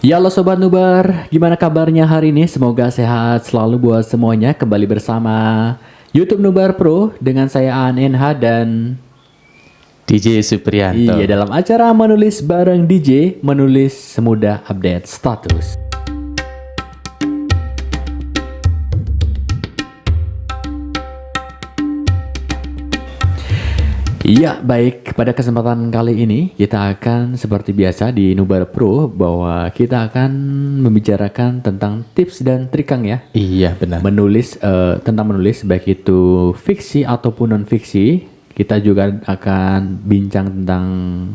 Ya halo Sobat Nubar, gimana kabarnya hari ini? Semoga sehat selalu buat semuanya. Kembali bersama YouTube Nubar Pro dengan saya Aan NH dan DJ Suprianto. iya dalam acara menulis bareng DJ, menulis semudah update status. Iya, baik. Pada kesempatan kali ini kita akan seperti biasa di Nubar Pro bahwa kita akan membicarakan tentang tips dan trik Kang ya. Iya benar. Tentang menulis baik itu fiksi ataupun non fiksi. Kita juga akan bincang tentang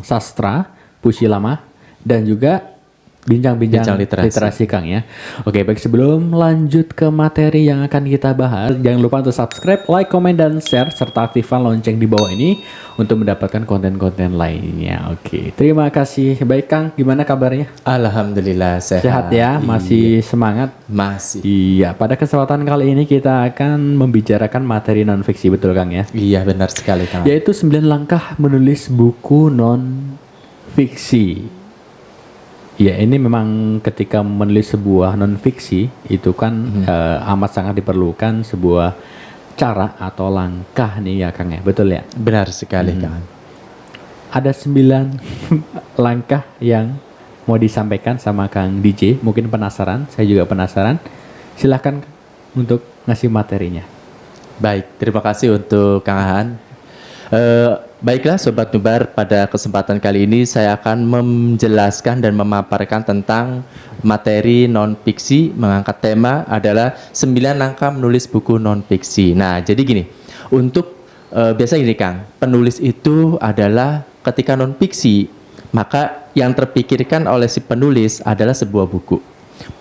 sastra, puisi lama dan juga bincang-bincang Bincang literasi Kang ya. Oke, baik sebelum lanjut ke materi yang akan kita bahas, jangan lupa untuk subscribe, like, komen dan share serta aktifkan lonceng di bawah ini untuk mendapatkan konten-konten lainnya. Oke, terima kasih. Baik Kang, gimana kabarnya? Alhamdulillah sehat. Sehat ya, masih semangat. Masih. Iya, pada kesempatan kali ini kita akan membicarakan materi non fiksi, betul Kang ya? Iya benar sekali Kang. Yaitu 9 langkah menulis buku non fiksi. Ya, ini memang ketika menulis sebuah non fiksi itu kan amat sangat diperlukan sebuah cara atau langkah nih ya Kang ya, betul ya? Benar sekali Kang. Ada 9 langkah yang mau disampaikan sama Kang DJ. Mungkin penasaran, saya juga penasaran. Silahkan untuk ngasih materinya. Baik, terima kasih untuk Kang Han. Baiklah Sobat Nubar, pada kesempatan kali ini saya akan menjelaskan dan memaparkan tentang materi non-fiksi, mengangkat tema adalah 9 langkah menulis buku non-fiksi. Nah, jadi gini, untuk biasa gini Kang, penulis itu adalah ketika non-fiksi, maka yang terpikirkan oleh si penulis adalah sebuah buku.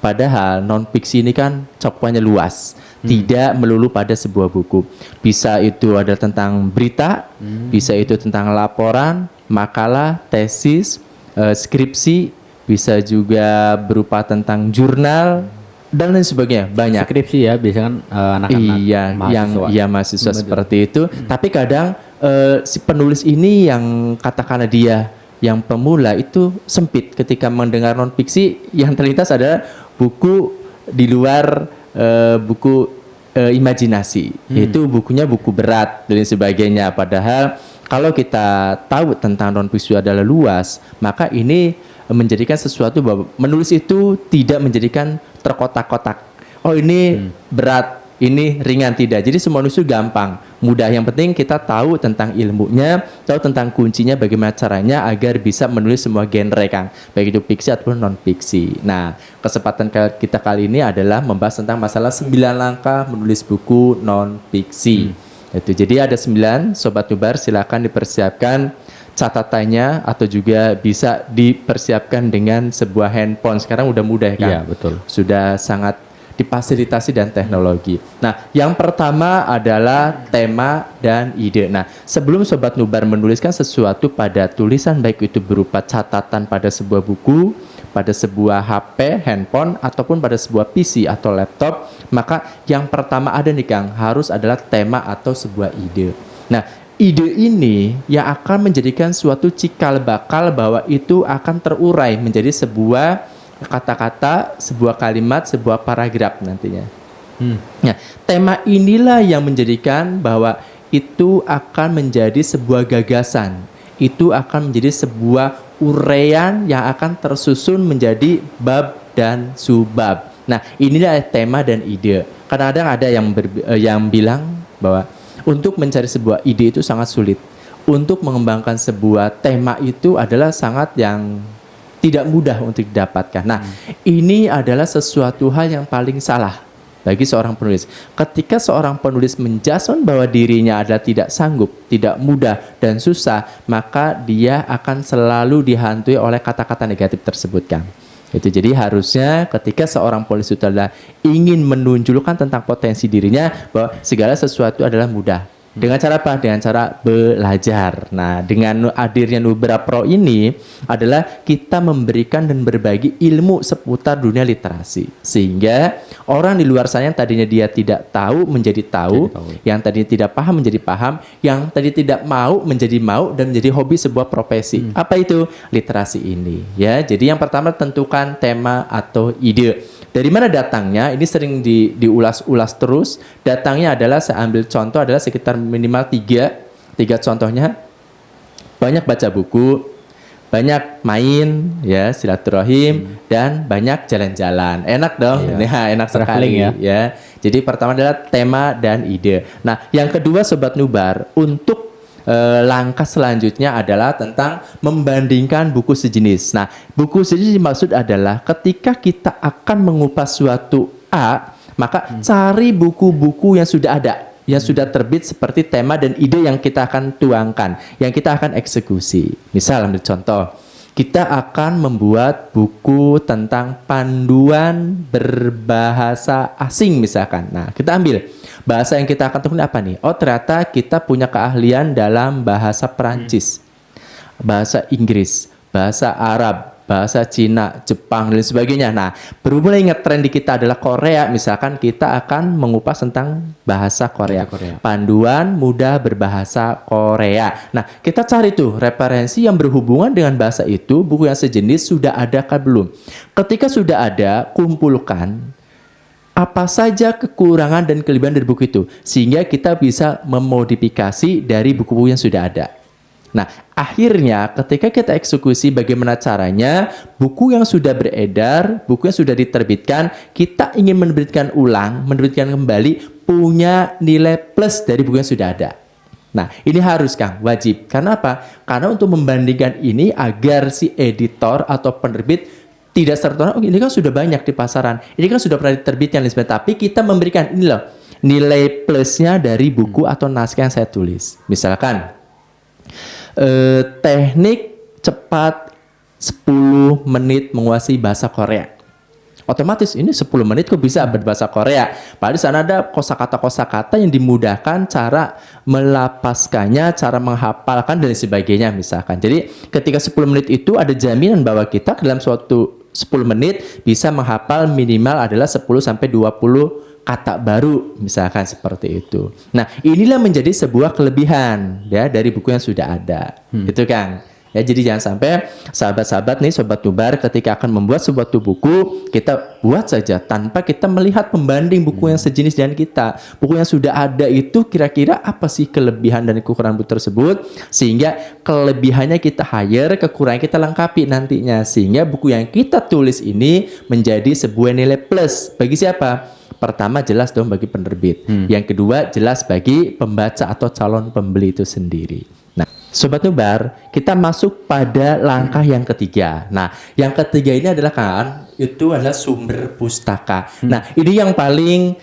Padahal non-fiksi ini kan cakupannya luas, tidak melulu pada sebuah buku. Bisa itu ada tentang berita, bisa itu tentang laporan, makalah, tesis, skripsi, bisa juga berupa tentang jurnal dan lain sebagainya. Banyak. Skripsi ya, biasanya kan anak-anak Iya, yang mahasiswa seperti itu. Tapi kadang si penulis ini yang katakanlah dia yang pemula itu sempit ketika mendengar non fiksi, yang terlintas adalah buku di luar buku imajinasi, yaitu bukunya buku berat dan sebagainya. Padahal kalau kita tahu tentang non fiksi adalah luas, maka ini menjadikan sesuatu bahwa menulis itu tidak menjadikan terkotak-kotak. Oh ini berat, ini ringan, tidak. Jadi semua nulis itu gampang, mudah. Yang penting kita tahu tentang ilmunya, tahu tentang kuncinya, bagaimana caranya agar bisa menulis semua genre Kang, baik itu fiksi ataupun non fiksi. Nah, kesempatan kita kali ini adalah membahas tentang masalah 9 langkah menulis buku non fiksi. Itu jadi ada 9, Sobat Nubar, silakan dipersiapkan catatannya atau juga bisa dipersiapkan dengan sebuah handphone. Sekarang udah mudah Kang. Iya, betul. Sudah sangat difasilitasi dan teknologi. Nah, yang pertama adalah tema dan ide. Nah, sebelum Sobat Nubar menuliskan sesuatu pada tulisan, baik itu berupa catatan pada sebuah buku, pada sebuah HP, handphone, ataupun pada sebuah PC atau laptop, maka yang pertama ada nih Kang, harus adalah tema atau sebuah ide. Nah, ide ini yang akan menjadikan suatu cikal bakal bahwa itu akan terurai menjadi sebuah kata-kata, sebuah kalimat, sebuah paragraf nantinya. Nah, tema inilah yang menjadikan bahwa itu akan menjadi sebuah gagasan. Itu akan menjadi sebuah uraian yang akan tersusun menjadi bab dan subbab. Nah, inilah tema dan ide. Kadang-kadang ada yang bilang bahwa untuk mencari sebuah ide itu sangat sulit. Untuk mengembangkan sebuah tema itu adalah sangat yang tidak mudah untuk didapatkan. Nah, ini adalah sesuatu hal yang paling salah bagi seorang penulis. Ketika seorang penulis menjason bahwa dirinya adalah tidak sanggup, tidak mudah, dan susah, maka dia akan selalu dihantui oleh kata-kata negatif tersebut, Kang. Itu jadi harusnya ketika seorang penulis itu adalah ingin menunjukkan tentang potensi dirinya bahwa segala sesuatu adalah mudah. Dengan cara apa? Dengan cara belajar. Nah, dengan hadirnya Nubra Pro ini adalah kita memberikan dan berbagi ilmu seputar dunia literasi. Sehingga orang di luar sana yang tadinya dia tidak tahu menjadi tahu, yang tadinya tidak paham menjadi paham, yang tadi tidak mau menjadi mau dan menjadi hobi sebuah profesi. Apa itu? Literasi ini. Ya, jadi yang pertama tentukan tema atau ide. Dari mana datangnya? Ini sering diulas-ulas terus. Datangnya adalah, saya ambil contoh adalah sekitar minimal tiga contohnya. Banyak baca buku, banyak main, ya silaturahim, dan banyak jalan-jalan. Enak dong, ya, enak sekali ya. Jadi pertama adalah tema dan ide. Nah, yang kedua Sobat Nubar, untuk langkah selanjutnya adalah tentang membandingkan buku sejenis. Nah, buku sejenis dimaksud adalah ketika kita akan mengupas suatu A, maka cari buku-buku yang sudah ada, yang sudah terbit seperti tema dan ide yang kita akan tuangkan, yang kita akan eksekusi. Misal ambil contoh, kita akan membuat buku tentang panduan berbahasa asing misalkan. Nah, kita ambil bahasa yang kita akan tekuni apa nih? Oh, ternyata kita punya keahlian dalam bahasa Perancis, bahasa Inggris, bahasa Arab, bahasa Cina, Jepang, dan sebagainya. Nah, berhubung ingat tren di kita adalah Korea, misalkan kita akan mengupas tentang bahasa Korea. Panduan mudah berbahasa Korea. Nah, kita cari tuh referensi yang berhubungan dengan bahasa itu, buku yang sejenis sudah ada kah belum? Ketika sudah ada, kumpulkan apa saja kekurangan dan kelebihan dari buku itu, sehingga kita bisa memodifikasi dari buku-buku yang sudah ada. Nah, akhirnya ketika kita eksekusi bagaimana caranya, buku yang sudah beredar, buku yang sudah diterbitkan, kita ingin menerbitkan ulang, menerbitkan kembali, punya nilai plus dari buku yang sudah ada. Nah, ini harus Kang, wajib. Karena apa? Karena untuk membandingkan ini agar si editor atau penerbit tidak serta, oh ini kan sudah banyak di pasaran, ini kan sudah pernah diterbitkan, tapi kita memberikan ini loh, nilai plusnya dari buku atau naskah yang saya tulis. Misalkan teknik cepat 10 menit menguasai bahasa Korea. Otomatis ini 10 menit kok bisa berbahasa Korea. Padahal di sana ada kosakata-kosakata yang dimudahkan cara melapaskannya, cara menghafalkan dan sebagainya misalkan. Jadi ketika 10 menit itu ada jaminan bahwa kita dalam suatu 10 menit bisa menghafal minimal adalah 10 sampai 20 kata baru misalkan seperti itu. Nah, inilah menjadi sebuah kelebihan ya dari buku yang sudah ada. Itu Kang. Ya, jadi jangan sampai sahabat-sahabat nih, Sobat Nubar, ketika akan membuat sebuah buku, kita buat saja tanpa kita melihat pembanding buku yang sejenis dengan kita. Buku yang sudah ada itu kira-kira apa sih kelebihan dan kekurangan buku tersebut, sehingga kelebihannya kita hire, kekurangannya kita lengkapi nantinya, sehingga buku yang kita tulis ini menjadi sebuah nilai plus. Bagi siapa? Pertama jelas dong bagi penerbit. Yang kedua jelas bagi pembaca atau calon pembeli itu sendiri. Nah, Sobat Nubar, kita masuk pada langkah yang ketiga. Nah, yang ketiga ini adalah kan, itu adalah sumber pustaka. Nah, ini yang paling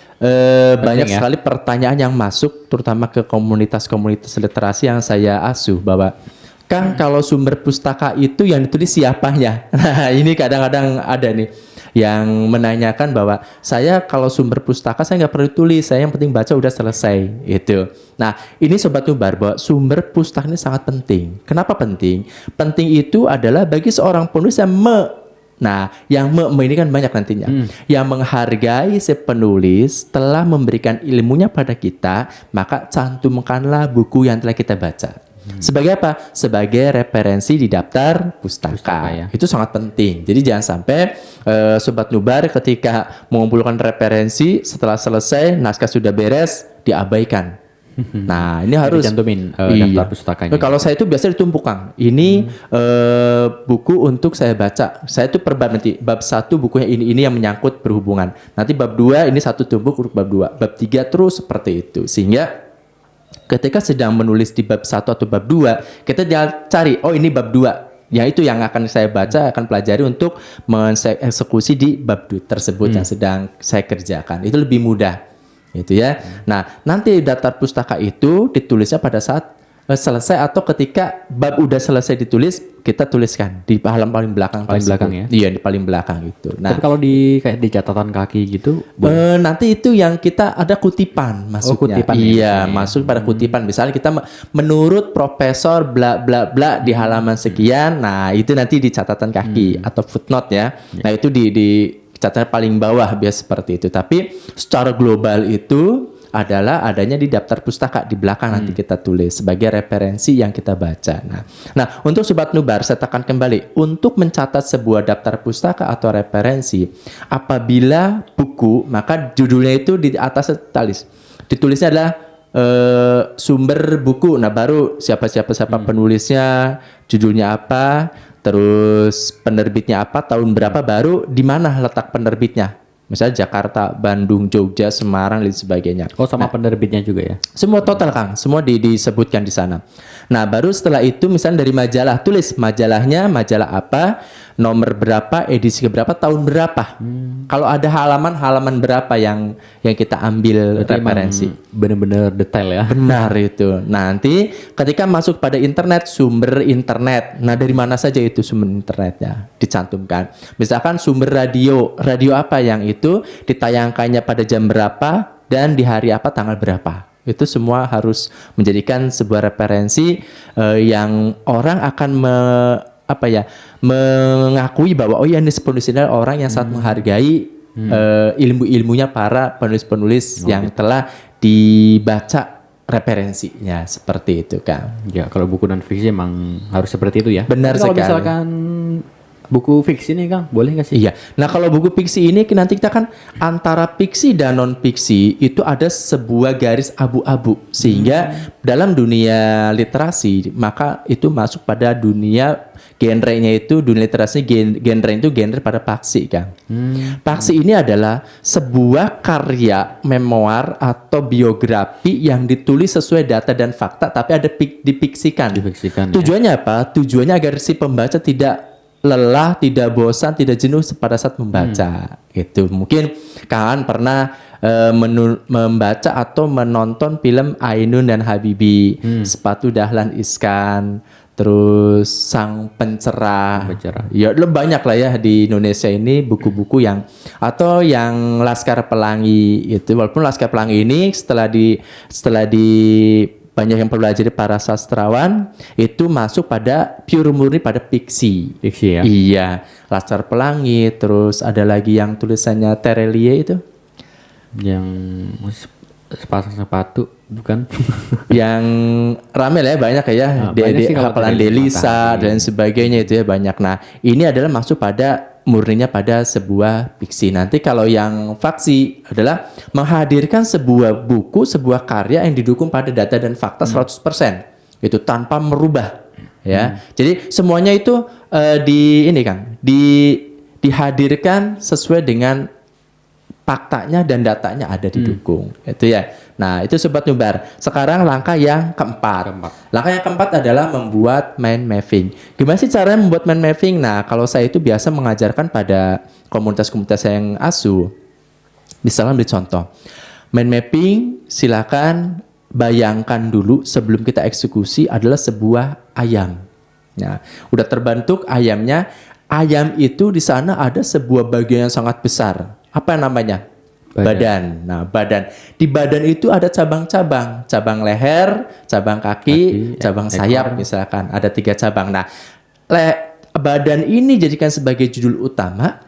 banyak sekali pertanyaan yang masuk, terutama ke komunitas-komunitas literasi yang saya asuh, bahwa Kang, kalau sumber pustaka itu yang ditulis siapanya? Nah, ini kadang-kadang ada nih yang menanyakan bahwa saya kalau sumber pustaka saya nggak perlu tulis, saya yang penting baca udah selesai itu. Nah, ini Sobat Nubar, bahwa sumber pustaka ini sangat penting. Kenapa penting? Penting itu adalah bagi seorang penulis yang yang ini kan banyak nantinya, yang menghargai si penulis telah memberikan ilmunya pada kita, maka cantumkanlah buku yang telah kita baca. Sebagai apa? Sebagai referensi di daftar pustaka ya. Itu sangat penting. Jadi jangan sampai Sobat Nubar ketika mengumpulkan referensi setelah selesai naskah sudah beres diabaikan. Nah, ini harus dicantumin daftar pustakanya. Kalau saya itu biasanya ditumpuk Kang. Ini buku untuk saya baca. Saya itu per bab nanti. Bab 1 bukunya ini yang menyangkut berhubungan. Nanti bab 2 ini satu tumpuk untuk bab 2. Bab 3 terus seperti itu. Sehingga ketika sedang menulis di bab 1 atau bab 2, kita jangan cari, oh ini bab 2. Ya itu yang akan saya baca, akan pelajari untuk mengeksekusi di bab 2 tersebut yang sedang saya kerjakan. Itu lebih mudah. Gitu ya. Nah, nanti daftar pustaka itu ditulisnya pada saat selesai atau ketika bab udah selesai ditulis, kita tuliskan di halaman paling belakang. Paling tersebut. belakang ya? Iya, di paling belakang gitu. Nah, Tapi kalau di kayak di catatan kaki gitu, nanti itu yang kita ada kutipan masuknya. kutipan ya? Iya, masuk pada kutipan. Misalnya kita menurut profesor bla bla bla di halaman sekian. Nah, itu nanti di catatan kaki atau footnote ya. Nah, itu di catatan paling bawah biasa seperti itu. Tapi secara global itu adalah adanya di daftar pustaka di belakang nanti kita tulis sebagai referensi yang kita baca. Nah, untuk Sobat Nubar saya tekan kembali untuk mencatat sebuah daftar pustaka atau referensi apabila buku maka judulnya itu di atas tulis. Ditulisnya adalah sumber buku. Nah, baru siapa penulisnya, judulnya apa, terus penerbitnya apa, tahun berapa, baru di mana letak penerbitnya. Misalnya Jakarta, Bandung, Jogja, Semarang, dan sebagainya. oh sama penerbitnya juga ya? Semua total Kang, semua disebutkan di sana. Nah, baru setelah itu misalnya dari majalah, tulis majalahnya, majalah apa, nomor berapa, edisi berapa, tahun berapa. Kalau ada halaman berapa yang kita ambil Berarti referensi. Benar-benar detail ya. Benar itu. Nanti ketika masuk pada internet, sumber internet. Nah, dari mana saja itu sumber internetnya dicantumkan. Misalkan sumber radio apa yang itu ditayangkannya pada jam berapa dan di hari apa, tanggal berapa. Itu semua harus menjadikan sebuah referensi yang orang akan mengakui bahwa oh ya ini penulis ini adalah orang yang sangat menghargai ilmu-ilmunya para penulis-penulis yang telah dibaca referensinya seperti itu Kang. Ya kalau buku non fiksi emang harus seperti itu ya. Benar Tapi kalau sekali. misalkan buku fiksi nih Kang, boleh nggak sih? Iya. Nah kalau buku fiksi ini nanti kita kan antara fiksi dan non fiksi itu ada sebuah garis abu-abu sehingga dalam dunia literasi maka itu masuk pada dunia genrenya itu dunia literasi genre itu genre pada paksi Kang. Paksi ini adalah sebuah karya memoir atau biografi yang ditulis sesuai data dan fakta tapi ada difiksikan. Difiksikan, ya. Tujuannya apa? Tujuannya agar si pembaca tidak lelah, tidak bosan, tidak jenuh pada saat membaca. Itu mungkin kalian pernah membaca atau menonton film Ainun dan Habibie, Sepatu Dahlan Iskan, terus Sang Pencerah. Ya, banyak lah ya di Indonesia ini buku-buku yang atau yang Laskar Pelangi itu. Walaupun Laskar Pelangi ini setelah di banyak yang pelajari para sastrawan itu masuk pada pure murni pada fiksi. Fiksi ya. Iya, Laskar Pelangi, terus ada lagi yang tulisannya Terelie itu. Yang sepasang sepatu bukan? Yang rame lah ya banyak ya. Hafalan Delisa dan sebagainya itu ya banyak. Nah, ini adalah masuk pada murninya pada sebuah fiksi. Nanti kalau yang faksi adalah menghadirkan sebuah buku, sebuah karya yang didukung pada data dan fakta 100%. Itu tanpa merubah ya. Jadi semuanya itu dihadirkan sesuai dengan faktanya dan datanya ada didukung. Itu ya. Nah, itu Sobat Nubar. Sekarang langkah yang keempat. Langkah yang keempat adalah membuat mind mapping. Gimana sih caranya membuat mind mapping? Nah, kalau saya itu biasa mengajarkan pada komunitas-komunitas yang asuh. Misalnya ambil contoh. Mind mapping silakan bayangkan dulu sebelum kita eksekusi adalah sebuah ayam. Nah, udah terbentuk ayamnya. Ayam itu di sana ada sebuah bagian yang sangat besar. Apa namanya? Badan. Nah, badan. Di badan itu ada cabang-cabang. Cabang leher, cabang kaki, cabang sayap misalkan. Ada 3 cabang. Nah, badan ini jadikan sebagai judul utama.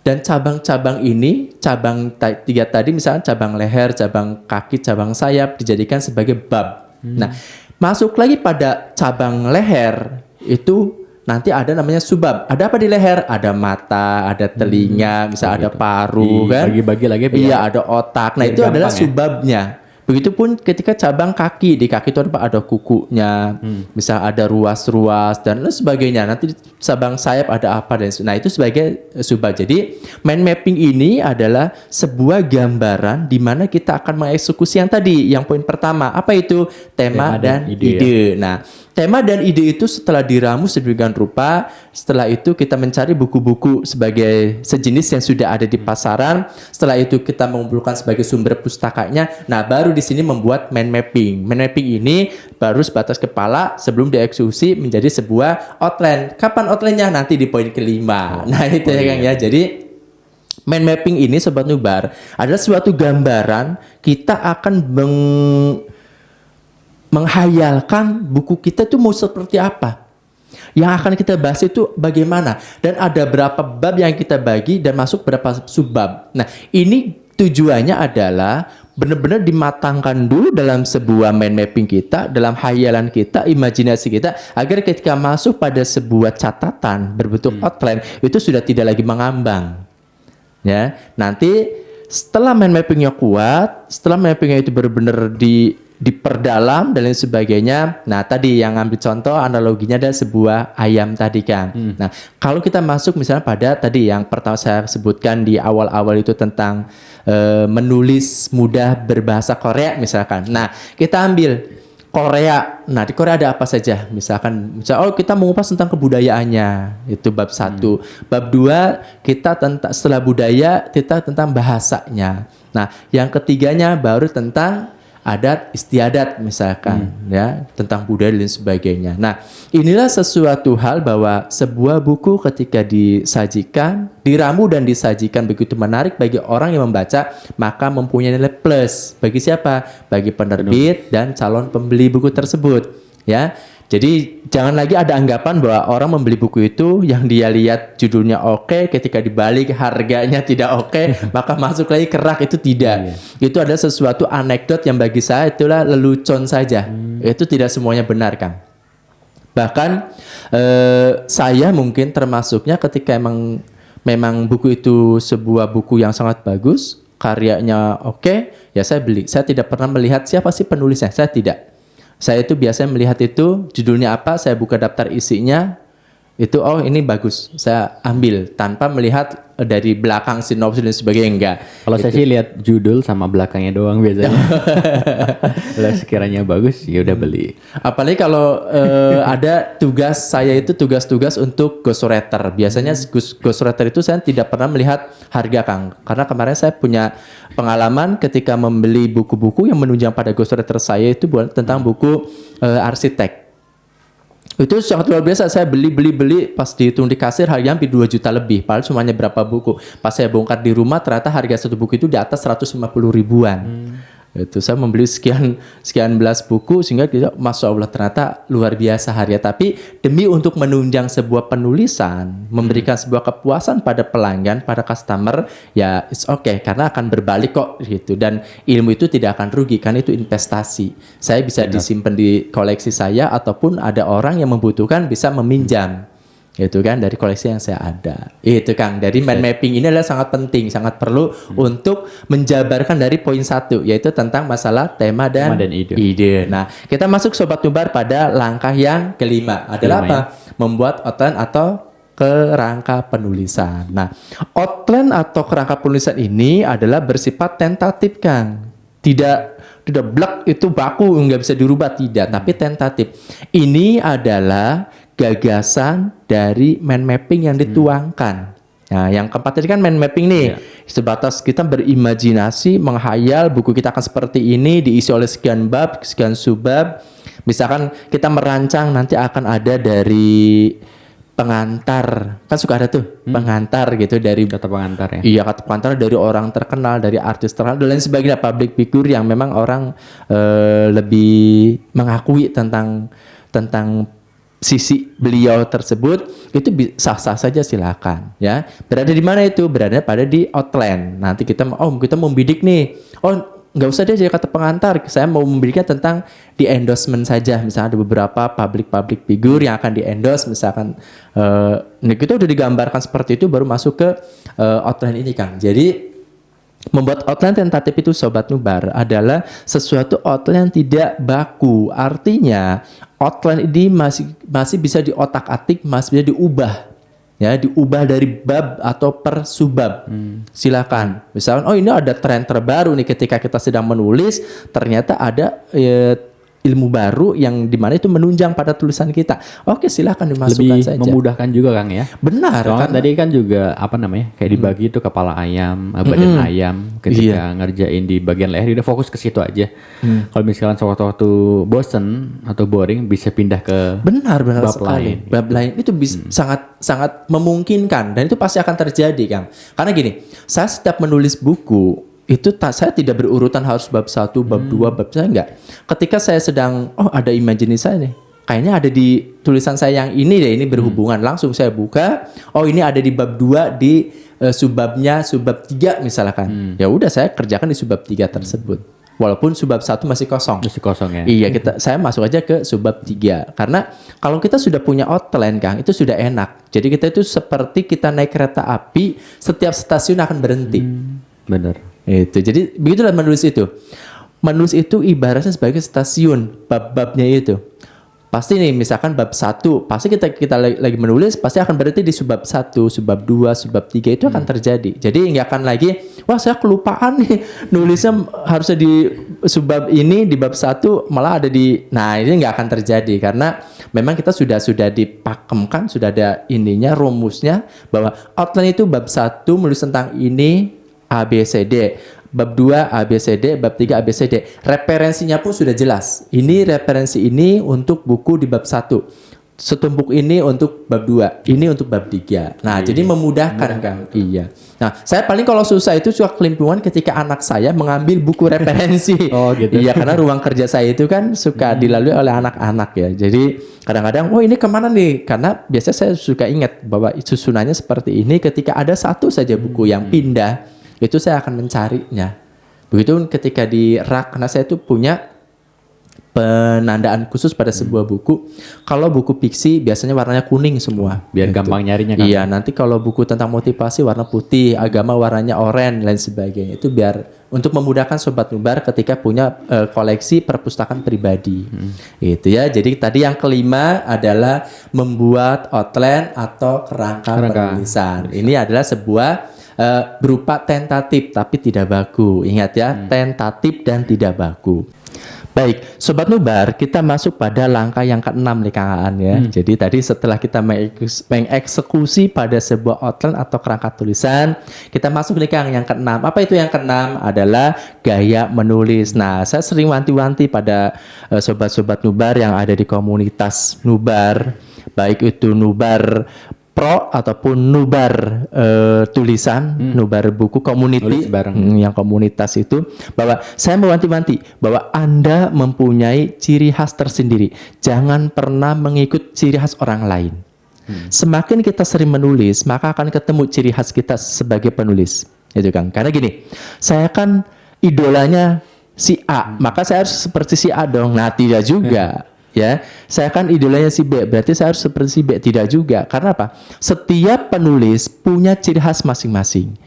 Dan cabang-cabang ini, cabang 3 tadi misalkan cabang leher, cabang kaki, cabang sayap dijadikan sebagai bab. Nah, masuk lagi pada cabang leher itu nanti ada namanya subab. Ada apa di leher? Ada mata, ada telinga, bisa ada paru, kan? Bagi-bagi lagi. Iya, ada otak. Nah, itu adalah subabnya. Begitupun ketika cabang kaki, di kaki itu ada kukunya, bisa ada ruas-ruas dan lain sebagainya. Nanti cabang sayap ada apa dan nah itu sebagai subab. Jadi mind mapping ini adalah sebuah gambaran di mana kita akan mengeksekusi yang tadi, yang poin pertama. Apa itu? Tema dan ide. Nah, tema dan ide itu setelah diramu sedemikian rupa, setelah itu kita mencari buku-buku sebagai sejenis yang sudah ada di pasaran, setelah itu kita mengumpulkan sebagai sumber pustakanya. Nah, baru di sini membuat mind mapping. Mind mapping ini baru sebatas kepala sebelum dieksekusi menjadi sebuah outline. Kapan outline-nya? Nanti di poin kelima. Nah, itu ya Kang ya. Jadi mind mapping ini Sobat Nubar adalah suatu gambaran kita akan menghayalkan buku kita itu mau seperti apa. Yang akan kita bahas itu bagaimana. Dan ada berapa bab yang kita bagi dan masuk berapa subbab. Nah, ini tujuannya adalah benar-benar dimatangkan dulu dalam sebuah mind mapping kita, dalam hayalan kita, imajinasi kita, agar ketika masuk pada sebuah catatan berbentuk outline, itu sudah tidak lagi mengambang. Ya, nanti setelah mind mappingnya kuat, setelah mind mappingnya itu benar-benar diperdalam dan lain sebagainya. Nah, tadi yang ambil contoh analoginya ada sebuah ayam tadi kan. Nah, kalau kita masuk misalnya pada tadi yang pertama saya sebutkan di awal-awal itu tentang menulis mudah berbahasa Korea misalkan. Nah, kita ambil Korea. Nah, di Korea ada apa saja? Misalkan kita mengupas tentang kebudayaannya. Itu bab 1. Bab 2 kita tentang setelah budaya kita tentang bahasanya. Nah, yang ketiganya baru tentang adat istiadat misalkan ya, tentang budaya dan sebagainya. Nah, inilah sesuatu hal bahwa sebuah buku ketika disajikan, diramu dan disajikan begitu menarik bagi orang yang membaca, maka mempunyai nilai plus. Bagi siapa? Bagi penerbit dan calon pembeli buku tersebut, ya. Jadi jangan lagi ada anggapan bahwa orang membeli buku itu yang dia lihat judulnya oke, ketika dibalik harganya tidak oke, maka masuk lagi kerak. Itu tidak. Itu adalah sesuatu anekdot yang bagi saya itulah lelucon saja. Itu tidak semuanya benar, Kang. Bahkan saya mungkin termasuknya ketika memang buku itu sebuah buku yang sangat bagus, karyanya oke, ya saya beli. Saya tidak pernah melihat siapa sih penulisnya, saya tidak. Saya itu biasanya melihat itu judulnya apa, saya buka daftar isinya, itu oh ini bagus, saya ambil tanpa melihat dari belakang sinopsis dan sebagainya, enggak. Kalau saya sih lihat judul sama belakangnya doang biasanya. Kalau sekiranya bagus ya udah beli. Apalagi kalau ada tugas saya itu tugas-tugas untuk ghostwriter. Biasanya ghostwriter itu saya tidak pernah melihat harga, Kang. Karena kemarin saya punya pengalaman ketika membeli buku-buku yang menunjang pada ghostwriter saya itu bukan tentang buku arsitek. Itu sangat luar biasa. Saya beli pas dihitung di kasir harganya hampir 2 juta lebih. Padahal cuma berapa buku. Pas saya bongkar di rumah ternyata harga satu buku itu di atas 150 ribuan. Itu saya membeli sekian belas buku sehingga kita, Masya Allah, ternyata luar biasa harga. Tapi demi untuk menunjang sebuah penulisan, memberikan sebuah kepuasan pada pelanggan, pada customer, ya it's okay karena akan berbalik kok gitu. Dan ilmu itu tidak akan rugi kan, itu investasi. Saya bisa disimpan di koleksi saya ataupun ada orang yang membutuhkan bisa meminjam. Itu kan dari koleksi yang saya ada. Itu Kang, dari mind mapping ini adalah sangat penting, sangat perlu untuk menjabarkan dari poin 1, yaitu tentang masalah tema dan ide. Nah, kita masuk Sobat Nubar pada langkah yang kelima. Adalah apa? Membuat outline atau kerangka penulisan. Nah, outline atau kerangka penulisan ini adalah bersifat tentatif, Kang. Tidak blek itu baku, nggak bisa dirubah, tidak. Tapi tentatif. Ini adalah gagasan dari mind mapping yang dituangkan. Nah, yang keempat tadi kan mind mapping nih. Sebatas kita berimajinasi, menghayal buku kita akan seperti ini, diisi oleh sekian bab, sekian subbab. Misalkan kita merancang nanti akan ada dari pengantar. Kan suka ada tuh pengantar gitu dari Kata pengantar ya. Iya, kata pengantar dari orang terkenal, dari artis terkenal dan lain sebagainya, public figure yang memang orang lebih mengakui tentang sisi beliau tersebut. Itu sah-sah saja, silakan ya. Berada di mana itu? Berada pada di outline. Nanti kita membidik nih. Oh, nggak usah deh jadi kata pengantar. Saya mau membidiknya tentang di endorsement saja. Misalnya ada beberapa public figure yang akan di endorse misalkan. Nah, kita udah digambarkan seperti itu baru masuk ke outline ini, Kang. Jadi membuat outline tentatif itu Sobat Nubar adalah sesuatu outline yang tidak baku. Artinya outline ini masih bisa diotak-atik, masih bisa diubah. Ya, diubah dari bab atau per subbab. Silakan. Misalkan, oh ini ada tren terbaru nih ketika kita sedang menulis, ternyata ada ilmu baru yang dimana itu menunjang pada tulisan kita. Oke, silahkan dimasukkan Lebih saja. memudahkan juga Kang ya. Benar. Soalnya Karena- tadi kan juga apa namanya kayak dibagi itu kepala ayam, badan ayam. Ketika ngerjain di bagian leher udah fokus ke situ aja. Kalau misalkan sewaktu-waktu bosen atau boring bisa pindah ke Benar bab sekali. lain. Bab lain itu bisa sangat memungkinkan dan itu pasti akan terjadi, Kang. Karena gini, saya setiap menulis buku itu saya tidak berurutan harus bab 1, bab 2, bab saya enggak. Ketika saya sedang ada imajinasi saya nih. Kayaknya ada di tulisan saya yang ini deh, ini berhubungan. Langsung saya buka, ini ada di bab 2 di subbabnya subbab 3 misalkan. Ya udah saya kerjakan di subbab 3 tersebut. Walaupun subbab 1 masih kosong. masih kosong ya. Iya, saya masuk aja ke subbab 3. Karena kalau kita sudah punya outline, Kang, itu sudah enak. Jadi kita itu seperti kita naik kereta api, setiap stasiun akan berhenti. Bener. Itu. Jadi begitulah menulis itu. Menulis itu ibaratnya sebagai stasiun bab-babnya itu. Pasti nih misalkan bab 1, pasti kita lagi menulis pasti akan berhenti di subbab 1, subbab 2, subbab 3 itu akan terjadi. Jadi nggak akan lagi, wah saya kelupaan nih nulisnya harusnya di subbab ini di bab 1 malah ada di. Nah, ini nggak akan terjadi karena memang kita sudah dipakemkan, sudah ada ininya rumusnya bahwa outline itu bab 1 menulis tentang ini A, B, C, D. Bab 2 A, B, C, D. Bab 3 A, B, C, D. Referensinya pun sudah jelas. Ini referensi ini untuk buku di bab 1. Setumpuk ini untuk bab 2. Ini untuk bab 3. Nah, jadi memudahkan kan. Iya. Nah, saya paling kalau susah itu suka kelimpungan ketika anak saya mengambil buku referensi. Oh, gitu. Iya, karena ruang kerja saya itu kan suka dilalui oleh anak-anak ya. Jadi kadang-kadang, ini kemana nih? Karena biasanya saya suka ingat bahwa susunannya seperti ini. Ketika ada satu saja buku yang pindah, itu saya akan mencarinya. Begitu ketika di rak, karena saya itu punya penandaan khusus pada sebuah buku. Kalau buku fiksi biasanya warnanya kuning semua. Biar Gitu. gampang nyarinya kan. Iya, nanti kalau buku tentang motivasi warna putih, agama warnanya oranye, lain sebagainya. Itu biar untuk memudahkan Sobat Nubar ketika punya koleksi perpustakaan pribadi. Itu ya. Jadi tadi yang kelima adalah membuat outline atau kerangka penulisan. Ini adalah sebuah berupa tentatif tapi tidak baku. Ingat ya, tentatif dan tidak baku. Baik, Sobat Nubar, kita masuk pada langkah yang ke-6 nih Kang Aan ya. Jadi tadi setelah kita mengeksekusi pada sebuah outline atau kerangka tulisan, kita masuk nih Kang yang ke-6. Apa itu yang ke-6? Adalah gaya menulis. Nah, saya sering wanti-wanti pada Sobat-Sobat Nubar yang ada di komunitas Nubar, baik itu Nubar Pro ataupun Nubar tulisan, Nubar buku community yang komunitas itu, bahwa saya mewanti-wanti bahwa Anda mempunyai ciri khas tersendiri. Jangan pernah mengikut ciri khas orang lain. Semakin kita sering menulis, maka akan ketemu ciri khas kita sebagai penulis. Itu Kang. Karena gini, saya kan idolanya si A, maka saya harus seperti si A dong. Nah, tidak juga. Ya, saya kan idolanya si B, berarti saya harus seperti si B. Tidak juga. Karena apa? Setiap penulis punya ciri khas masing-masing.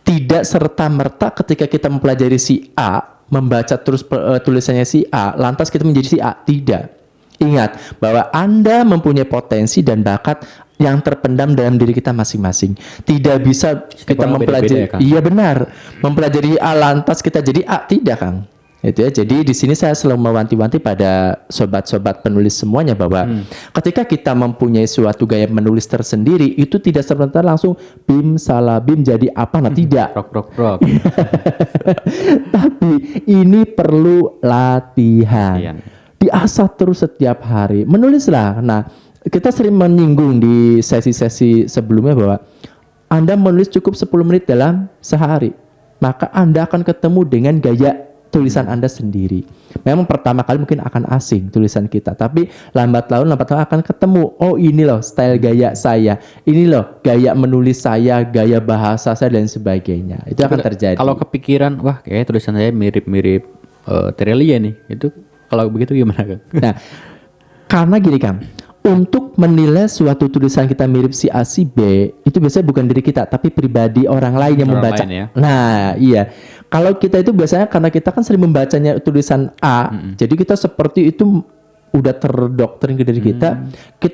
Tidak serta-merta ketika kita mempelajari si A, membaca terus tulisannya si A, lantas kita menjadi si A. Tidak. Ingat bahwa Anda mempunyai potensi dan bakat yang terpendam dalam diri kita masing-masing. Tidak bisa kita mempelajari. Iya benar. Mempelajari A lantas kita jadi A. Tidak, Kang. Itu ya. Jadi di sini saya selalu mewanti-wanti pada sobat-sobat penulis semuanya bahwa ketika kita mempunyai suatu gaya menulis tersendiri, itu tidak serta langsung bim salah bim jadi apa, nah tidak. Prok. Tapi ini perlu latihan. Diasah terus setiap hari. Menulislah. Nah, kita sering menyinggung di sesi-sesi sebelumnya bahwa Anda menulis cukup 10 menit dalam sehari. Maka Anda akan ketemu dengan gaya tulisan Anda sendiri. Memang pertama kali mungkin akan asing tulisan kita, tapi lambat laun akan ketemu. Oh, ini loh style gaya saya, ini loh gaya menulis saya, gaya bahasa saya dan sebagainya. Itu akan terjadi. Kalau kepikiran, wah kayak tulisan saya mirip-mirip Terelia nih, itu kalau begitu gimana Kang? Nah, karena gini Kang, untuk menilai suatu tulisan kita mirip si A si B, itu biasanya bukan diri kita, tapi pribadi orang lain yang membaca. Ya? Nah, iya. Kalau kita itu biasanya karena kita kan sering membacanya tulisan A, jadi kita seperti itu udah terdoktrin ke diri kita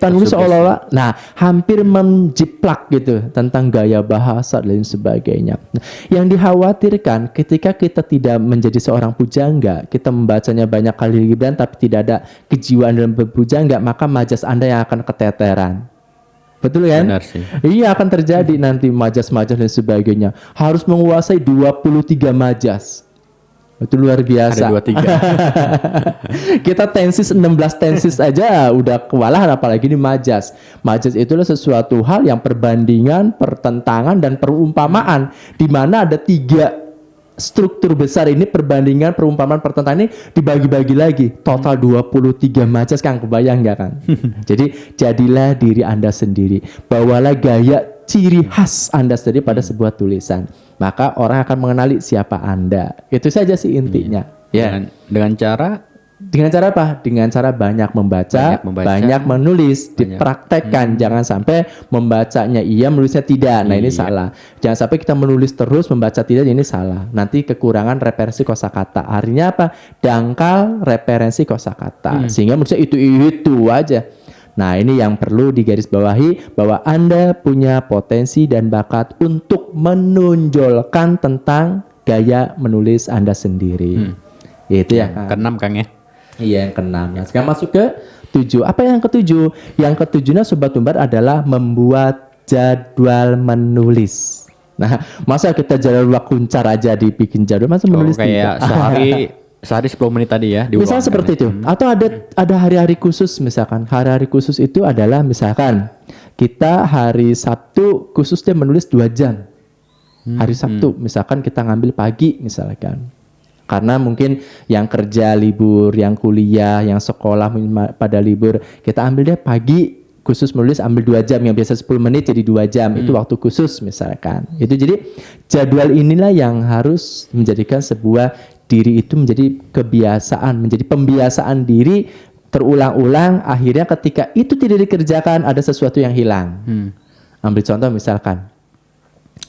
nulis Tersugesti. seolah-olah, nah hampir menjiplak gitu tentang gaya bahasa dan lain sebagainya. Nah, yang dikhawatirkan ketika kita tidak menjadi seorang pujangga, kita membacanya banyak kali Gibran tapi tidak ada kejiwaan dalam berpujangga, maka majas Anda yang akan keteteran. Betul kan? Benar sih. Iya, akan terjadi nanti majas-majas dan sebagainya. Harus menguasai 23 majas. Itu luar biasa. Ada 23. Kita tensis 16 tensis aja udah kewalahan, apalagi ini majas. Majas itulah sesuatu hal yang perbandingan, pertentangan dan perumpamaan, di mana ada 3 struktur besar ini, perbandingan, perumpamaan, pertentangan ini dibagi-bagi lagi. Total 23 majas, Kang, kebayang nggak, Kang? Jadi jadilah diri Anda sendiri. Bawalah gaya ciri khas Anda sendiri pada sebuah tulisan. Maka orang akan mengenali siapa Anda. Itu saja sih intinya. Ya. Dengan cara apa? Dengan cara banyak membaca, banyak menulis, dipraktekkan. Jangan sampai membacanya iya, menulisnya tidak. Nah, ini salah. Jangan sampai kita menulis terus, membaca tidak, ini salah. Nanti kekurangan referensi kosakata. Artinya apa? Dangkal referensi kosakata. Sehingga menurut saya itu aja. Nah, ini yang perlu digarisbawahi, bahwa Anda punya potensi dan bakat untuk menonjolkan tentang gaya menulis Anda sendiri. Itu ya, Kang. Keenam, Kang ya. Iya, yang keenam. Nah, sekarang masuk ke 7. Apa yang ketujuh? Yang ketujuhnya Sobat Tumbar adalah membuat jadwal menulis. Nah, masa kita jadwal kuncar aja dibikin jadwal, masa menulis kayak sehari 10 menit tadi ya. Misalnya seperti itu. Atau ada hari-hari khusus misalkan. Hari-hari khusus itu adalah misalkan kita hari Sabtu khususnya menulis 2 jam. Hari Sabtu misalkan kita ngambil pagi misalkan. Karena mungkin yang kerja libur, yang kuliah, yang sekolah pada libur, kita ambil deh pagi khusus menulis, ambil 2 jam, yang biasa 10 menit jadi 2 jam. Itu waktu khusus misalkan. Itu jadi jadwal inilah yang harus menjadikan sebuah diri itu menjadi kebiasaan, menjadi pembiasaan diri terulang-ulang. Akhirnya ketika itu tidak dikerjakan, ada sesuatu yang hilang. Ambil contoh misalkan,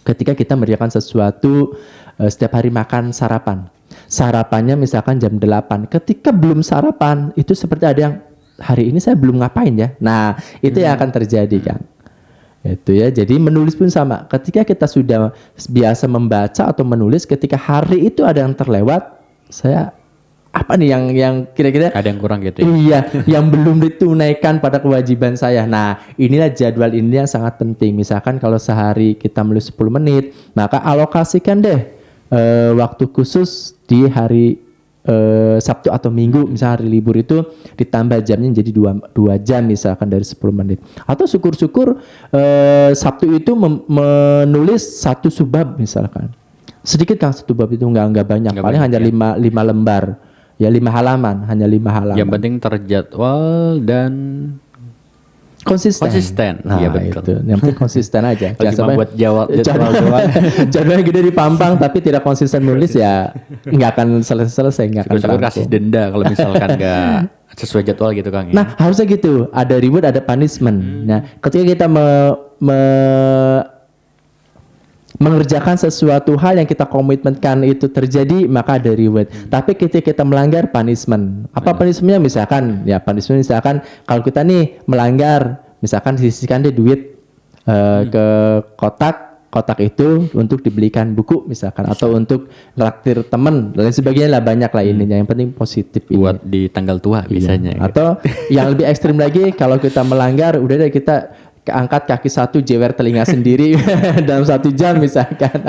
ketika kita mengerjakan sesuatu, setiap hari makan sarapan. Sarapannya misalkan jam 8. Ketika belum sarapan, itu seperti ada yang, hari ini saya belum ngapain ya. Nah, itu yang akan terjadi, Kang. Itu ya. Jadi menulis pun sama. Ketika kita sudah biasa membaca atau menulis, ketika hari itu ada yang terlewat, saya apa nih yang kira-kira ada yang kurang gitu ya. Iya, yang belum ditunaikan pada kewajiban saya. Nah, inilah jadwal ini yang sangat penting. Misalkan kalau sehari kita menulis 10 menit, maka alokasikan deh waktu khusus di hari Sabtu atau Minggu, misalnya hari libur itu ditambah jamnya jadi 2 jam misalkan dari 10 menit. Atau syukur-syukur Sabtu itu menulis 1 subbab misalkan. Sedikit, Kang, 1 bab itu enggak banyak, paling hanya 5 lembar. Ya 5 halaman, hanya 5 halaman. Yang penting terjadwal dan konsisten. Nah, iya betul. itu. Yang penting konsisten aja. Kalau cuma buat jadwal doang. Jadwalnya gede dipampang tapi tidak konsisten nulis, ya nggak akan selesai, nggak akan Syukur kasih denda kalau misalkan nggak sesuai jadwal gitu, Kang ya. Nah, harusnya gitu. Ada reward, ada punishment. Nah, ketika kita mengerjakan sesuatu hal yang kita komitmenkan itu terjadi, maka ada reward. Tapi ketika kita melanggar, punishment. Apa punishmentnya? Misalkan, ya punishment misalkan kalau kita nih melanggar, misalkan sisihkan deh duit ke kotak itu untuk dibelikan buku misalkan, atau untuk traktir teman dan lain sebagainya lah, banyak lah ininya. Yang penting positif buat di tanggal tua biasanya. Atau yang lebih ekstrim lagi, kalau kita melanggar, udah deh kita angkat kaki 1, jewer telinga sendiri dalam 1 jam misalkan.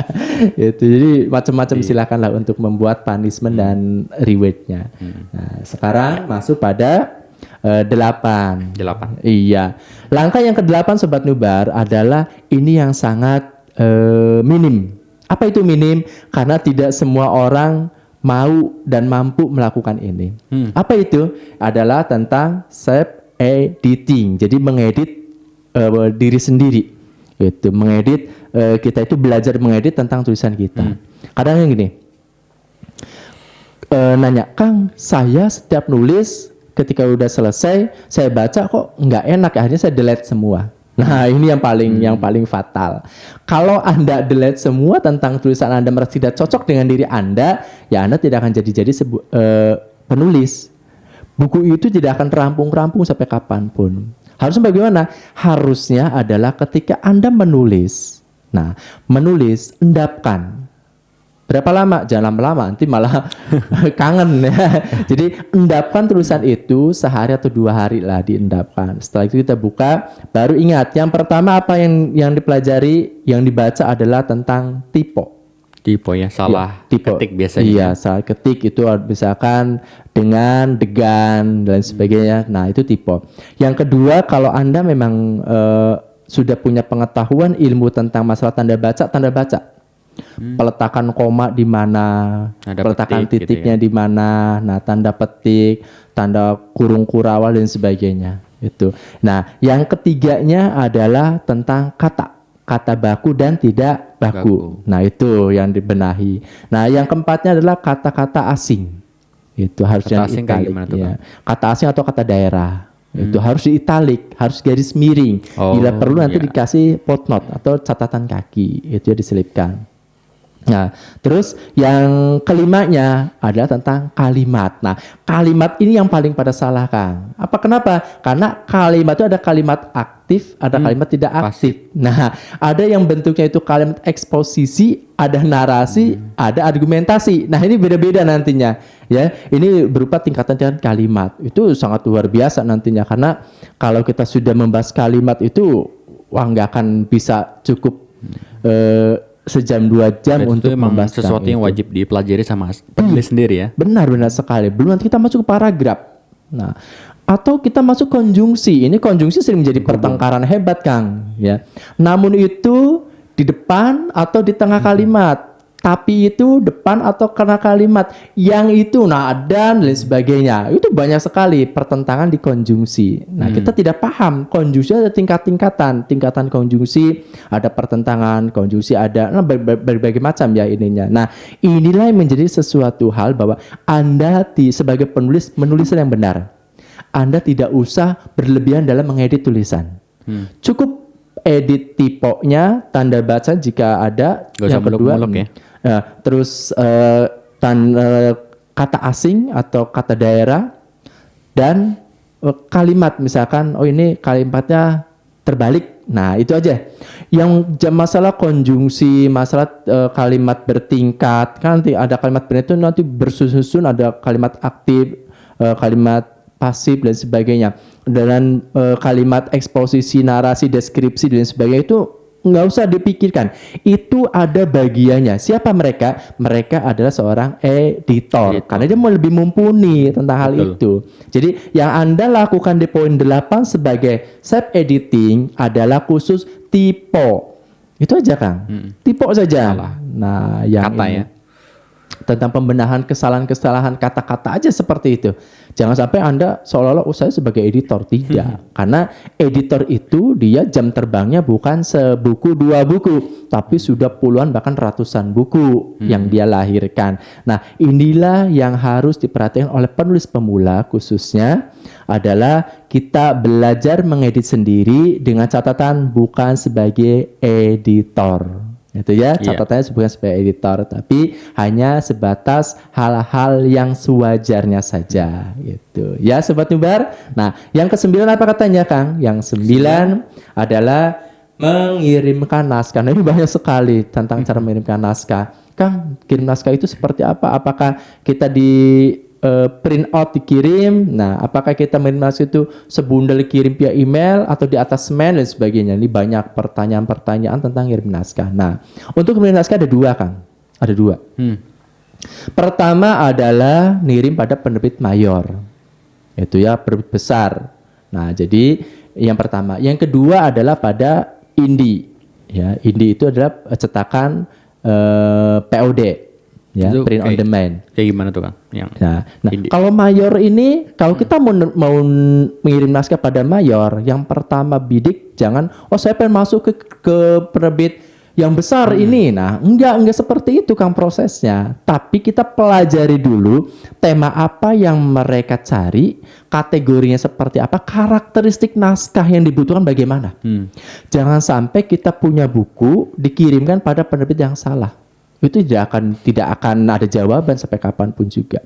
Itu jadi macam-macam, silakanlah untuk membuat punishment dan rewardnya. Nah, sekarang masuk pada 8. Iya. Langkah yang ke-8 Sobat Nubar adalah ini yang sangat minim. Apa itu minim? Karena tidak semua orang mau dan mampu melakukan ini. Apa itu? Adalah tentang self editing. Jadi mengedit diri sendiri. Itu mengedit, kita itu belajar mengedit tentang tulisan kita. Kadang yang gini, nanya, Kang, saya setiap nulis ketika udah selesai, saya baca kok nggak enak, akhirnya saya delete semua. Nah, ini yang paling fatal. Kalau Anda delete semua tentang tulisan Anda, merasa tidak cocok dengan diri Anda, ya Anda tidak akan jadi penulis. buku itu tidak akan rampung-rampung sampai kapanpun. Harusnya bagaimana? Harusnya adalah ketika Anda menulis. Nah, menulis, endapkan. Berapa lama? Jangan lama-lama, nanti malah kangen ya. Jadi endapkan tulisan itu sehari atau 2 hari lah diendapkan. Setelah itu kita buka, baru ingat. Yang pertama apa yang dipelajari, yang dibaca adalah tentang tipe. Tipe ya, salah Tipe. ketik biasanya. Iya, salah ketik itu misalkan dengan, degan, dan sebagainya. Nah, itu tipe. Yang kedua, kalau Anda memang sudah punya pengetahuan ilmu tentang masalah tanda baca. Peletakan koma di mana, Tanda peletakan petik gitu titiknya di mana, nah tanda petik, tanda kurung kurawal dan sebagainya. Itu. Nah, yang ketiganya adalah tentang kata baku dan tidak baku. Nah, itu yang dibenahi. Nah, yang keempatnya adalah kata-kata asing. Itu harus Kata yang asing kayak italik, gimana tuh, ya. Kata asing atau kata daerah. Itu harus diitalik, harus garis miring. Oh, Bila perlu nanti iya. dikasih footnote atau catatan kaki, itu ya diselipkan. Nah, terus yang kelimanya adalah tentang kalimat. Nah, kalimat ini yang paling pada salah, Kang. Kenapa? Karena kalimat itu ada kalimat aktif, ada kalimat tidak aktif. Nah, ada yang bentuknya itu kalimat eksposisi, ada narasi, ada argumentasi. Nah, ini beda-beda nantinya. Ya, ini berupa tingkatan kalimat. Itu sangat luar biasa nantinya, karena kalau kita sudah membahas kalimat itu, wah nggak akan bisa cukup sejam 2 jam Berarti untuk itu emang membahas sesuatu yang wajib dipelajari sama penulis sendiri ya. Benar sekali. Belum nanti kita masuk ke paragraf. Nah, atau kita masuk konjungsi. Ini konjungsi sering menjadi pertengkaran hebat, Kang. Ya. Namun itu di depan atau di tengah kalimat. Tapi itu depan atau karena kalimat. Yang itu, nah dan lain sebagainya. Itu banyak sekali pertentangan di konjungsi. Nah, kita tidak paham. Konjungsi ada tingkatan. Tingkatan konjungsi, ada pertentangan. Konjungsi ada berbagai macam ya ininya. Nah, inilah yang menjadi sesuatu hal bahwa Anda sebagai penulis, menulisnya yang benar. Anda tidak usah berlebihan dalam mengedit tulisan. Cukup edit tipenya, tanda baca jika ada. Gak usah Yang kedua, muluk-muluk ya. terus kata asing atau kata daerah dan kalimat, misalkan ini kalimatnya terbalik. Nah, itu aja. Yang masalah konjungsi, masalah kalimat bertingkat, kan nanti ada kalimat benar itu nanti bersusun, ada kalimat aktif, kalimat pasif dan sebagainya. Dan kalimat eksposisi, narasi, deskripsi dan sebagainya itu nggak usah dipikirkan. Itu ada bagiannya. Siapa mereka? Mereka adalah seorang editor. Karena dia mau lebih mumpuni tentang hal itu. Jadi yang Anda lakukan di poin 8 sebagai self editing adalah khusus tipe. Itu aja, Kang. Tipe saja. Nah, yang Kata ini ya. tentang pembenahan kesalahan-kesalahan kata-kata aja seperti itu. Jangan sampai Anda seolah-olah saya sebagai editor. Tidak. Karena editor itu dia jam terbangnya bukan sebuku 2 buku, tapi sudah puluhan bahkan ratusan buku yang dia lahirkan. Nah, inilah yang harus diperhatikan oleh penulis pemula khususnya adalah kita belajar mengedit sendiri dengan catatan bukan sebagai editor. Itu ya, catatannya bukan sebagai editor, tapi hanya sebatas hal-hal yang sewajarnya saja gitu. Ya, Sobat Nubar. Nah, yang ke-9 apa katanya, Kang? Yang 9 adalah mengirimkan naskah. Nah, ini banyak sekali tentang cara mengirimkan naskah. Kang, kirim naskah itu seperti apa? Apakah kita di print out dikirim? Nah, apakah kita mengirim naskah itu sebundel kirim via email atau di atas semen dan sebagainya? Ini banyak pertanyaan-pertanyaan tentang kirim naskah. Nah, untuk mengirim naskah ada 2, Kang. Ada 2. Pertama adalah ngirim pada penerbit mayor. Itu ya, penerbit besar. Nah, jadi yang pertama. Yang kedua adalah pada indie. Ya, indie itu adalah cetakan POD. Ya, Itu print on demand. Kayak gimana tuh, Kang? Nah, kalau mayor ini, kalau kita mau mengirim naskah pada mayor, yang pertama bidik jangan, saya pengen masuk ke penerbit yang besar ini. Nah, enggak seperti itu, Kang, prosesnya. Tapi kita pelajari dulu tema apa yang mereka cari, kategorinya seperti apa, karakteristik naskah yang dibutuhkan bagaimana. Jangan sampai kita punya buku dikirimkan pada penerbit yang salah. Itu tidak akan ada jawaban sampai kapanpun juga.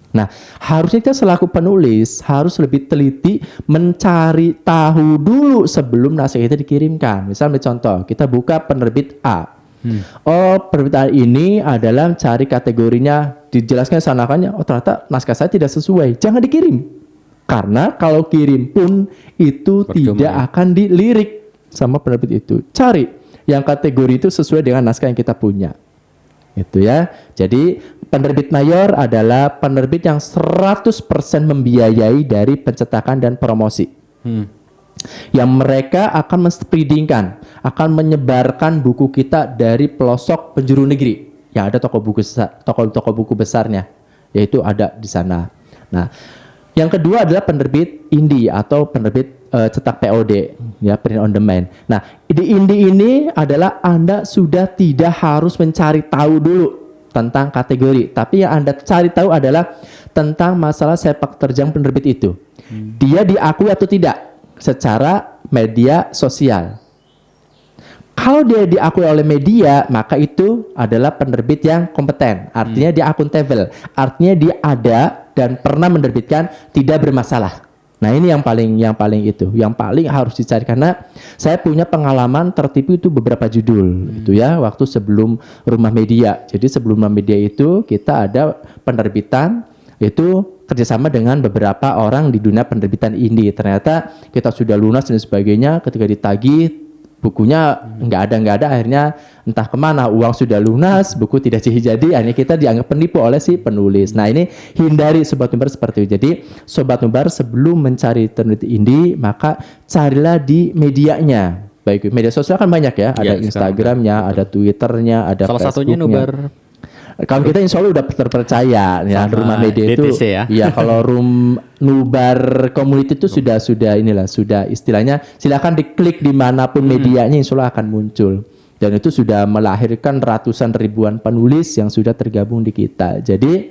Nah, harusnya kita selaku penulis harus lebih teliti mencari tahu dulu sebelum naskah itu dikirimkan. Misalnya contoh, kita buka penerbit A. Oh, penerbit A ini adalah mencari kategorinya, dijelaskan sana kan, oh ternyata naskah saya tidak sesuai. Jangan dikirim. Karena kalau kirim pun itu tidak akan dilirik sama penerbit itu. Cari yang kategori itu sesuai dengan naskah yang kita punya. Itu ya. Jadi penerbit mayor adalah penerbit yang 100% membiayai dari pencetakan dan promosi. Yang mereka akan menspreadingkan, akan menyebarkan buku kita dari pelosok penjuru negeri. Yang ada toko buku besarnya, yaitu ada di sana. Nah, yang kedua adalah penerbit indie atau penerbit cetak POD, ya, print on demand. Nah, di indie ini adalah Anda sudah tidak harus mencari tahu dulu tentang kategori, tapi yang Anda cari tahu adalah tentang masalah sepak terjang penerbit itu. Dia diakui atau tidak secara media sosial. Kalau dia diakui oleh media, maka itu adalah penerbit yang kompeten. Artinya dia akuntabel. Artinya dia ada dan pernah menerbitkan, tidak bermasalah. Nah, ini yang paling harus dicari, karena saya punya pengalaman tertipu itu beberapa judul itu ya, waktu sebelum Rumah Media. Jadi sebelum Rumah Media itu kita ada penerbitan itu kerjasama dengan beberapa orang di dunia penerbitan indie. Ternyata kita sudah lunas dan sebagainya, ketika ditagih bukunya nggak ada, akhirnya entah kemana, uang sudah lunas, buku tidak jadi, akhirnya kita dianggap penipu oleh si penulis. Nah, ini hindari Sobat Nubar seperti itu. Jadi Sobat Nubar sebelum mencari penerbit indie, maka carilah di medianya. Baik, media sosial kan banyak ya, ada Instagramnya, ada Twitternya, ada salah Facebooknya. satunya Nubar. Kalau kita insya Allah udah terpercaya ya, Rumah Media itu DTC ya. Iya, kalau Nubar Community itu sudah istilahnya, silakan diklik dimanapun medianya, insya Allah akan muncul. Dan itu sudah melahirkan ratusan ribuan penulis yang sudah tergabung di kita. Jadi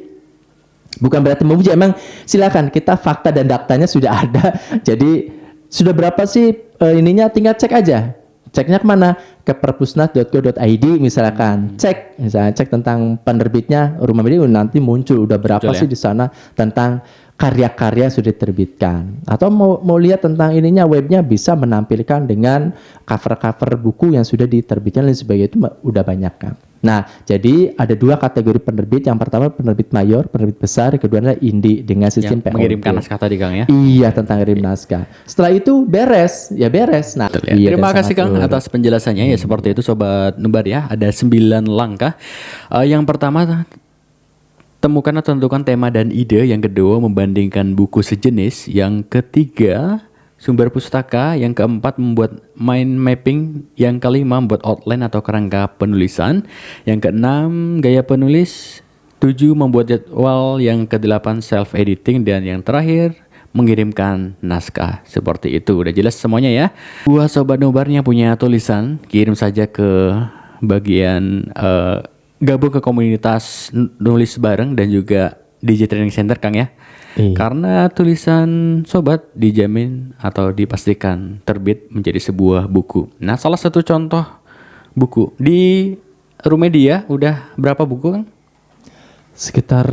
bukan berarti memuji, emang silakan, kita fakta dan datanya sudah ada. Jadi sudah berapa sih ininya, tinggal cek aja. Ceknya kemana? Ke perpusnas.go.id misalkan. Cek tentang penerbitnya Rumah Media, nanti muncul udah berapa sih di sana tentang karya-karya yang sudah diterbitkan. Atau mau lihat tentang ininya, webnya bisa menampilkan dengan cover-cover buku yang sudah diterbitkan dan sebagainya, itu udah banyak kan. Nah, jadi ada dua kategori penerbit. Yang pertama penerbit mayor, penerbit besar. Yang kedua adalah indie dengan sistem POD. Mengirimkan naskah tadi Kang ya. Iya, tentang kirim naskah. Setelah itu beres. Nah, iya, terima kasih Kang atas penjelasannya. Ya seperti itu Sobat Nubar ya. Ada 9 langkah. Yang pertama, temukan atau tentukan tema dan ide. Yang kedua, membandingkan buku sejenis. Yang ketiga, sumber pustaka. Yang keempat, membuat mind mapping. Yang kelima, membuat outline atau kerangka penulisan. Yang keenam, gaya penulis. 7, membuat jadwal. Yang kedelapan, self editing. Dan yang terakhir, mengirimkan naskah. Seperti itu, udah jelas semuanya ya. Buat Sobat Nubar yang punya tulisan, kirim saja ke bagian gabung ke komunitas nulis bareng dan juga DJ Training Center Kang ya. Karena tulisan Sobat dijamin atau dipastikan terbit menjadi sebuah buku. Nah, salah satu contoh buku di Rumah Media udah berapa buku Kang? Sekitar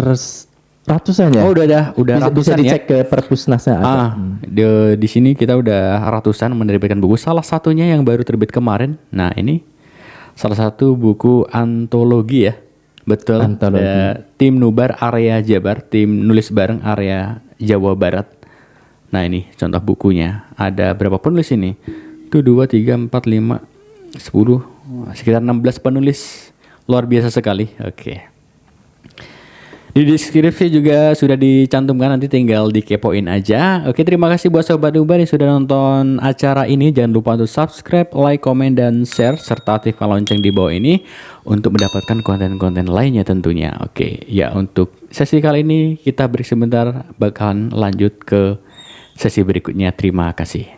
ratusan ya. Oh, udah bisa ratusan dicek ya. ke perpusnasnya ada. Di sini kita udah ratusan menerbitkan buku. Salah satunya yang baru terbit kemarin. Nah, ini salah satu buku antologi ya. Betul. Antologi. Tim Nubar area Jabar, tim nulis bareng area Jawa Barat. Nah, ini contoh bukunya. Ada berapa penulis ini? 1, 2, 3, 4, 5, 10, sekitar 16 penulis. Luar biasa sekali. Oke. Di deskripsi juga sudah dicantumkan, nanti tinggal dikepoin aja. Oke, terima kasih buat Sobat Nubar yang sudah nonton acara ini. Jangan lupa untuk subscribe, like, komen, dan share, serta aktifkan lonceng di bawah ini untuk mendapatkan konten-konten lainnya tentunya. Oke, ya untuk sesi kali ini kita break sebentar, bakalan lanjut ke sesi berikutnya. Terima kasih.